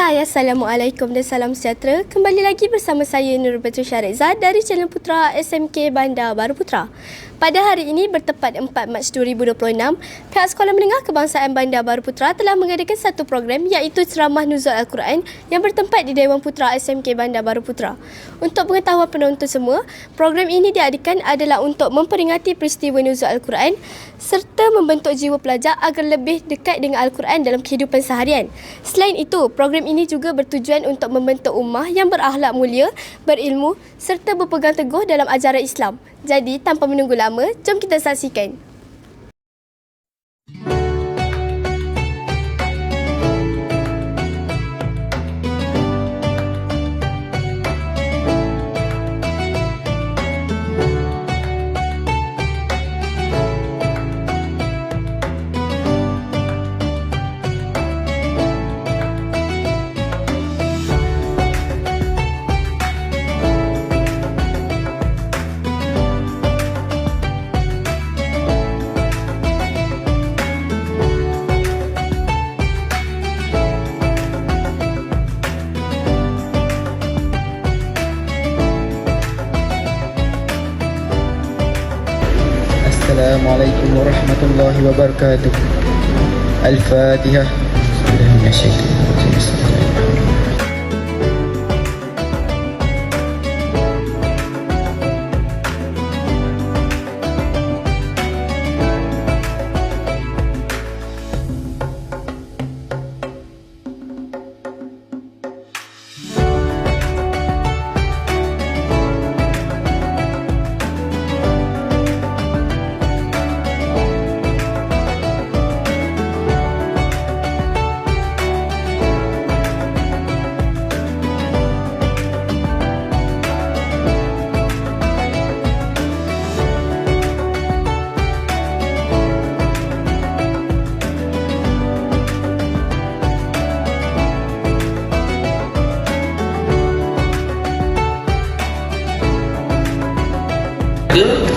Hai, Assalamualaikum dan salam sejahtera. Kembali lagi bersama saya Nurul Batri Syariza dari channel Putra SMK Bandar Baru Putra. Pada hari ini bertepat 4 Mac 2026, pihak Sekolah Menengah Kebangsaan Bandar Baru Putra telah mengadakan satu program iaitu Ceramah Nuzul Al-Quran yang bertempat di Dewan Putra SMK Bandar Baru Putra. Untuk pengetahuan penonton semua, program ini diadakan adalah untuk memperingati peristiwa Nuzul Al-Quran serta membentuk jiwa pelajar agar lebih dekat dengan Al-Quran dalam kehidupan seharian. Selain itu, program ini juga bertujuan untuk membentuk ummah yang berakhlak mulia, berilmu serta berpegang teguh dalam ajaran Islam. Jadi, tanpa menunggu lama, jom kita saksikan. Assalamualaikum warahmatullahi wabarakatuh. Al-Fatihah.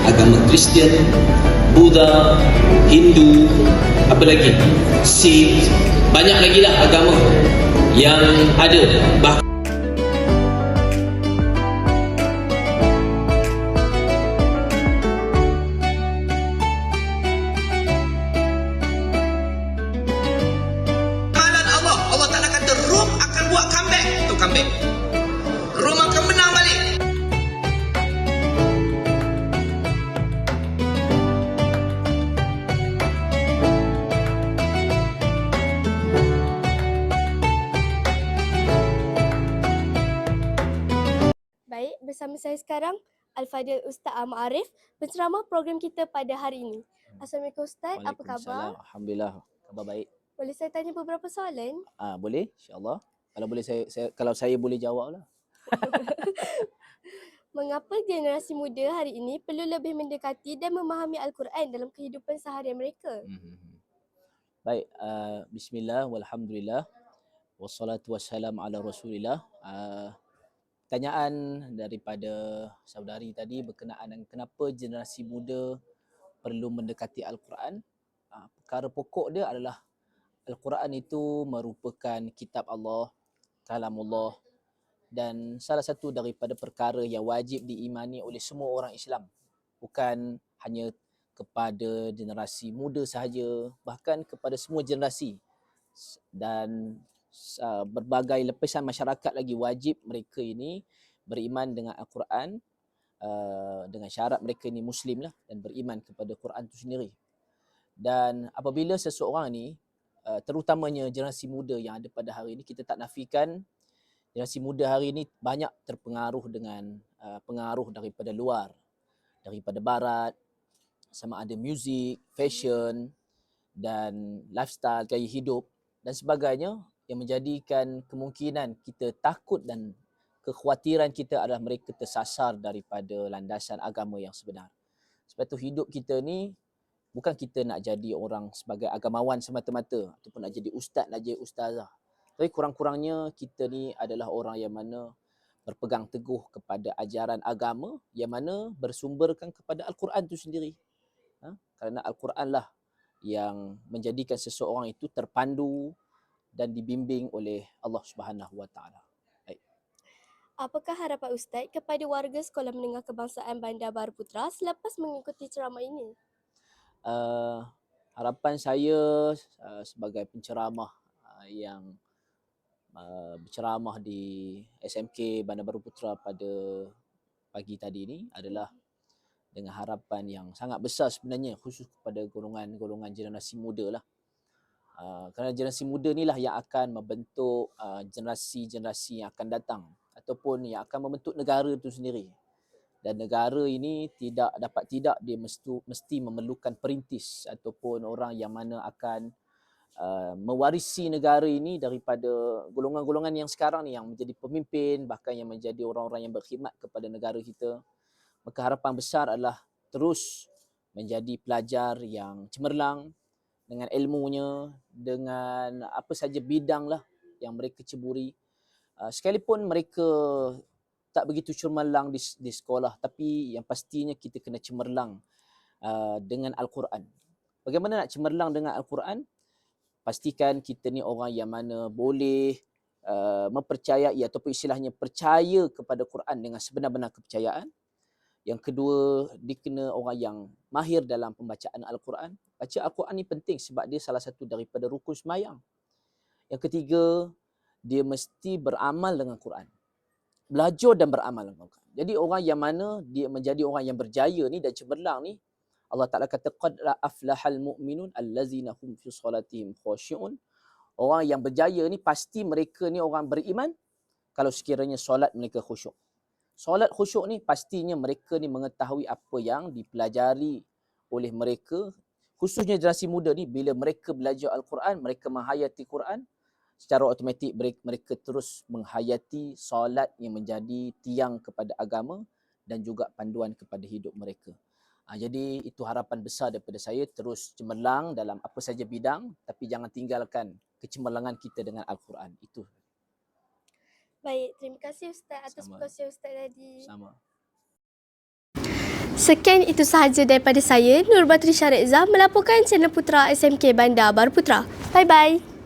Agama Kristian, Buddha, Hindu, apa lagi? Sikh, banyak lagi lah agama yang ada. Allah Ta'ala kata Rom akan buat comeback. Itu comeback. Rom akan menang balik. Baik, bersama saya sekarang Al-Fadil Ustaz Ahmad Arif, penceramah program kita pada hari ini. Assalamualaikum Ustaz, apa khabar? Alhamdulillah, khabar baik. Boleh saya tanya beberapa soalan? Boleh, insya-Allah. Kalau boleh kalau saya boleh jawablah. Mengapa generasi muda hari ini perlu lebih mendekati dan memahami Al-Quran dalam kehidupan seharian mereka? Baik, bismillah walhamdulillah wassalatu wassalamu ala Rasulillah. Pertanyaan daripada saudari tadi berkenaan dengan kenapa generasi muda perlu mendekati Al-Quran. Perkara pokok dia adalah Al-Quran itu merupakan kitab Allah, kalamullah, dan salah satu daripada perkara yang wajib diimani oleh semua orang Islam. Bukan hanya kepada generasi muda sahaja, bahkan kepada semua generasi. Dan berbagai lapisan masyarakat lagi wajib mereka ini beriman dengan Al-Quran, dengan syarat mereka ini Muslim lah dan beriman kepada Quran itu sendiri. Dan apabila seseorang ni, terutamanya generasi muda yang ada pada hari ini, kita tak nafikan generasi muda hari ini banyak terpengaruh dengan pengaruh daripada luar, daripada barat, sama ada muzik, fashion dan lifestyle, gaya hidup dan sebagainya, yang menjadikan kemungkinan kita takut dan kekhawatiran kita adalah mereka tersasar daripada landasan agama yang sebenar. Sebab itu hidup kita ni bukan kita nak jadi orang sebagai agamawan semata-mata ataupun nak jadi ustaz, nak jadi ustazah. Tapi kurang-kurangnya kita ni adalah orang yang mana berpegang teguh kepada ajaran agama yang mana bersumberkan kepada Al-Quran itu sendiri. Kerana Al-Quran lah yang menjadikan seseorang itu terpandu dan dibimbing oleh Allah Subhanahu Wa Taala. Baik. Apakah harapan Ustaz kepada warga Sekolah Menengah Kebangsaan Bandar Baru Putra selepas mengikuti ceramah ini? Harapan saya sebagai penceramah yang berceramah di SMK Bandar Baru Putra pada pagi tadi ini adalah dengan harapan yang sangat besar sebenarnya, khusus kepada golongan generasi muda lah. Kerana generasi muda inilah yang akan membentuk generasi-generasi yang akan datang ataupun yang akan membentuk negara itu sendiri. Dan negara ini tidak dia mesti memerlukan perintis ataupun orang yang mana akan mewarisi negara ini daripada golongan-golongan yang sekarang ni, yang menjadi pemimpin, bahkan yang menjadi orang-orang yang berkhidmat kepada negara kita. Maka harapan besar adalah terus menjadi pelajar yang cemerlang dengan ilmunya, dengan apa saja bidang lah yang mereka ceburi. Sekalipun mereka tak begitu cemerlang di sekolah, tapi yang pastinya kita kena cemerlang dengan Al-Quran. Bagaimana nak cemerlang dengan Al-Quran? Pastikan kita ni orang yang mana boleh mempercayai ataupun istilahnya percaya kepada Quran dengan sebenar-benar kepercayaan. Yang kedua, dia kena orang yang mahir dalam pembacaan Al-Quran. Baca Al-Quran ni penting sebab dia salah satu daripada rukun sembahyang. Yang ketiga, dia mesti beramal dengan Quran. Belajar dan beramal dengan Quran. Jadi orang yang mana dia menjadi orang yang berjaya ni dan cemerlang ni, Allah Ta'ala kata, qad aflahal mu'minun allazina hum fi solatihim khashi'un. Orang yang berjaya ni pasti mereka ni orang beriman kalau sekiranya solat mereka khusyuk. Solat khusyuk ni pastinya mereka ni mengetahui apa yang dipelajari oleh mereka, khususnya generasi muda ni. Bila mereka belajar Al-Quran, mereka menghayati Quran, secara automatik mereka terus menghayati solat yang menjadi tiang kepada agama dan juga panduan kepada hidup mereka. Jadi itu harapan besar daripada saya, terus cemerlang dalam apa saja bidang, tapi jangan tinggalkan kecemerlangan kita dengan Al-Quran. Itu. Baik, terima kasih Ustaz atas perkongsian Ustaz tadi. Sama. Sekian itu sahaja daripada saya, Nur Batri Syarezah, melaporkan channel Putra SMK Bandar Baru Putra. Bye-bye.